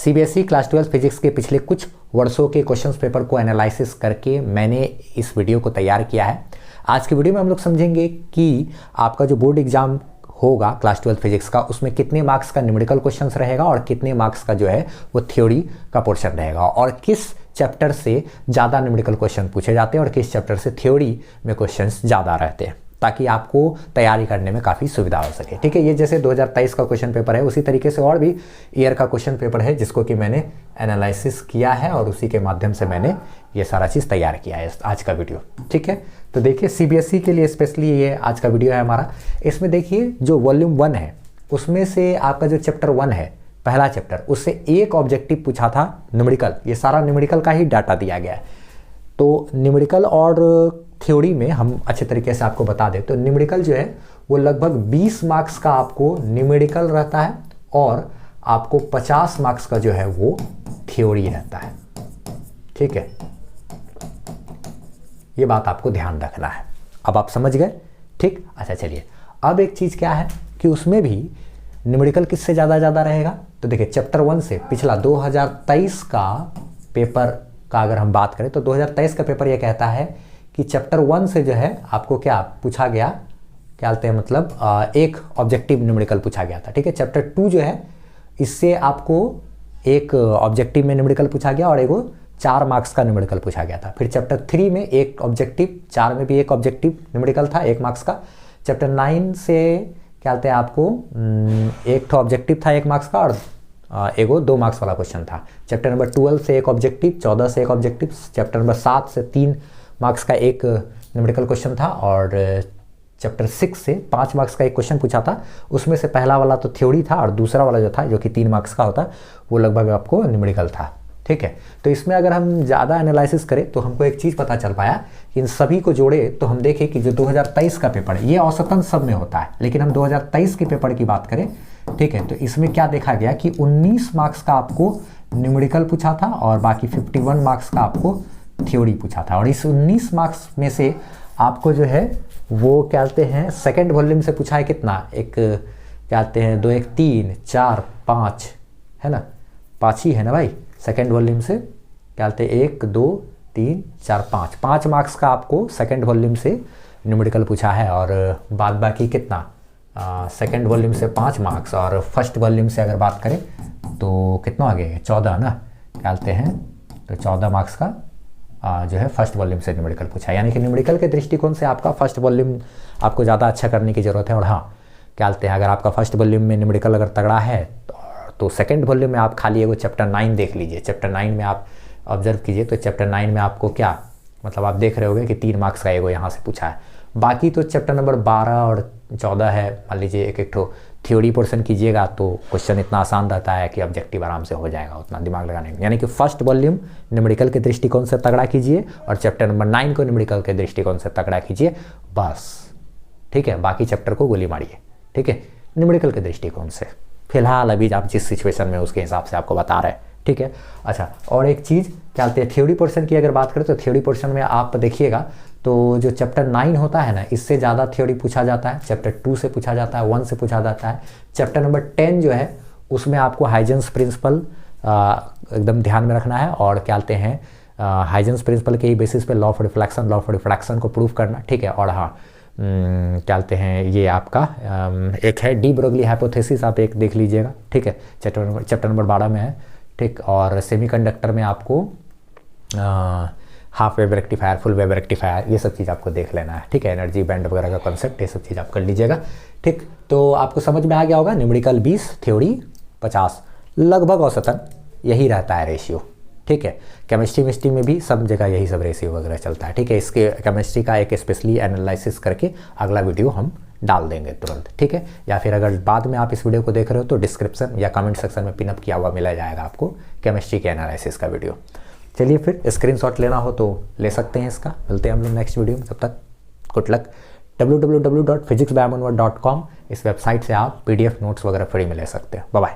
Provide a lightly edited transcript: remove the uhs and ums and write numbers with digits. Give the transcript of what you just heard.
CBSE class 12 physics के पिछले कुछ वर्षों के क्वेश्चंस पेपर को एनालिसिस करके मैंने इस वीडियो को तैयार किया है। आज की वीडियो में हम लोग समझेंगे कि आपका जो बोर्ड एग्जाम होगा क्लास 12 फिजिक्स का, उसमें कितने मार्क्स का न्यूमेरिकल क्वेश्चंस रहेगा और कितने मार्क्स का जो है वो थ्योरी का पोर्शन रहेगा, और किस चैप्टर से ज़्यादा न्यूमेरिकल क्वेश्चन पूछे जाते हैं और किस चैप्टर से थ्योरी में क्वेश्चंस ज़्यादा रहते हैं, ताकि आपको तैयारी करने में काफ़ी सुविधा हो सके। ठीक है, ये जैसे 2023 का क्वेश्चन पेपर है, उसी तरीके से और भी ईयर का क्वेश्चन पेपर है जिसको कि मैंने एनालिसिस किया है और उसी के माध्यम से मैंने ये सारा चीज़ तैयार किया है आज का वीडियो। ठीक है, तो देखिए सीबीएसई के लिए स्पेशली ये आज का वीडियो है हमारा। इसमें देखिए जो वॉल्यूम 1 है उसमें से आपका जो चैप्टर 1 है, पहला चैप्टर, उससे एक ऑब्जेक्टिव पूछा था न्यूमेरिकल। ये सारा न्यूमेरिकल का ही डाटा दिया गया है। तो न्यूमेरिकल और थ्योरी में हम अच्छे तरीके से आपको बता दें तो न्यूमेरिकल जो है वो लगभग 20 मार्क्स का आपको न्यूमेरिकल रहता है और आपको 50 मार्क्स का जो है वो थ्योरी रहता है। ठीक है, ये बात आपको ध्यान रखना है। अब आप समझ गए? ठीक, अच्छा चलिए, अब एक चीज़ क्या है कि उसमें भी न्यूमेरिकल किससे ज़्यादा रहेगा। तो देखिए चैप्टर 1 से पिछला 2023 का पेपर का अगर हम बात करें तो 2023 का पेपर ये कहता है कि चैप्टर 1 से जो है आपको क्या पूछा गया, क्या बोलते हैं, मतलब एक ऑब्जेक्टिव न्यूमेरिकल पूछा गया था। ठीक है, चैप्टर 2 जो है इससे आपको एक ऑब्जेक्टिव में न्यूमेरिकल पूछा गया और एगो 4 मार्क्स का न्यूमेरिकल पूछा गया था। फिर चैप्टर 3 में एक ऑब्जेक्टिव, 4 में भी एक ऑब्जेक्टिव न्यूमेरिकल था 1 मार्क्स का। चैप्टर 9 से क्या बोलते हैं आपको एक तो ऑब्जेक्टिव था 1 मार्क्स का और एगो 2 मार्क्स वाला क्वेश्चन था। चैप्टर नंबर 12 से एक ऑब्जेक्टिव, 14 से एक ऑब्जेक्टिव, चैप्टर नंबर 7 से 3 मार्क्स का एक न्यूमेरिकल क्वेश्चन था और चैप्टर 6 से 5 मार्क्स का एक क्वेश्चन पूछा था। उसमें से पहला वाला तो थ्योरी था और दूसरा वाला जो था जो कि 3 मार्क्स का होता वो लगभग आपको न्यूमेरिकल था। ठीक है, तो इसमें अगर हम ज़्यादा एनालिसिस करें तो हमको एक चीज़ पता चल पाया कि इन सभी को जोड़े तो हम देखें कि जो 2023 का पेपर है ये औसतन सब में होता है, लेकिन हम 2023 के पेपर की बात करें, ठीक है, तो इसमें क्या देखा गया कि 19 मार्क्स का आपको न्यूमेरिकल पूछा था और बाकी 51 मार्क्स का आपको थ्योरी पूछा था। और इस 19 मार्क्स में से आपको जो है वो क्या कहते हैं सेकेंड वॉल्यूम से पूछा है कितना, एक क्या कहते हैं 2 1 3 4 5 है ना, 5 ही है ना भाई। सेकेंड वॉल्यूम से क्या कहते हैं 1 2 3 4 5 मार्क्स का आपको सेकेंड वॉल्यूम से न्यूमेरिकल पूछा है और बाद बाकी कितना सेकेंड वॉल्यूम से 5 मार्क्स और फर्स्ट वॉल्यूम से अगर बात करें तो कितना आ गया 14 ना, क्या कहते हैं, तो 14 मार्क्स का जो है फर्स्ट वॉल्यूम से न्यूमेरिकल पूछा है। यानी कि न्यूमेरिकल के दृष्टिकोण से आपका फर्स्ट वॉल्यूम आपको ज़्यादा अच्छा करने की ज़रूरत है। और हाँ, क्या कहते हैं, अगर आपका फर्स्ट वॉल्यूम में न्यूमेरिकल अगर तगड़ा है तो सेकंड वॉल्यूम में आप खाली एगो चैप्टर 9 देख लीजिए। चैप्टर 9 में आप ऑब्जर्व कीजिए तो चैप्टर 9 में आपको क्या, मतलब आप देख रहे होगे कि 3 मार्क्स का एगो यहाँ से पूछा है। बाकी तो चैप्टर नंबर 12 और 14 है, मान लीजिए एक ठो थ्योरी पोर्शन कीजिएगा तो क्वेश्चन इतना आसान रहता है कि ऑब्जेक्टिव आराम से हो जाएगा, उतना दिमाग लगाने में। यानी कि फर्स्ट वॉल्यूम न्यूमेरिकल के दृष्टिकोण से तगड़ा कीजिए और चैप्टर नंबर 9 को न्यूमेरिकल के दृष्टिकोण से तगड़ा कीजिए बस। ठीक है, बाकी चैप्टर को गोली मारिए। ठीक है, न्यूमेरिकल के दृष्टिकोण से फिलहाल अभी आप जिस सिचुएशन में उसके हिसाब से आपको बता रहे हैं। ठीक है, अच्छा, और एक चीज़ क्या बोलते हैं थ्योरी पोर्शन की अगर बात करें तो थ्योरी पोर्शन में आप देखिएगा तो जो चैप्टर 9 होता है ना, इससे ज़्यादा थ्योरी पूछा जाता है। चैप्टर 2 से पूछा जाता है, 1 से पूछा जाता है। चैप्टर नंबर 10 जो है उसमें आपको हाइजेंस प्रिंसिपल एकदम ध्यान में रखना है और क्या बोलते हैं हाइजेंस प्रिंसिपल के ही बेसिस पे लॉ ऑफ रिफ्लेक्शन को प्रूव करना। ठीक है, और हाँ क्या बोलते हैं ये आपका एक है डी ब्रोगली हाइपोथेसिस, आप एक देख लीजिएगा। ठीक है, चैप्टर नंबर 12 में है। ठीक, और सेमीकंडक्टर में आपको half wave rectifier, full wave rectifier, ये सब चीज़ आपको देख लेना है। ठीक है, एनर्जी बैंड वगैरह का कॉन्सेप्ट, ये सब चीज़ आप कर लीजिएगा। ठीक, तो आपको समझ में आ गया होगा न्यूमेरिकल 20 थ्योरी 50, लगभग औसतन यही रहता है रेशियो। ठीक है, केमिस्ट्री में भी सब जगह यही सब रेशियो वगैरह चलता है। ठीक है, इसके केमिस्ट्री का एक स्पेशली एनालिसिस करके अगला वीडियो हम डाल देंगे तुरंत। ठीक है, या फिर अगर बाद में आप इस वीडियो को देख रहे हो तो डिस्क्रिप्शन या कमेंट सेक्शन में पिनअप किया हुआ मिला जाएगा आपको केमिस्ट्री के एनालिसिस का वीडियो। चलिए, फिर स्क्रीनशॉट लेना हो तो ले सकते हैं इसका। मिलते हैं हम लोग नेक्स्ट वीडियो में, तब तक गुड लक। www.physicsbyamonward.com इस वेबसाइट से आप PDF नोट्स वगैरह फ्री में ले सकते हैं। Bye bye.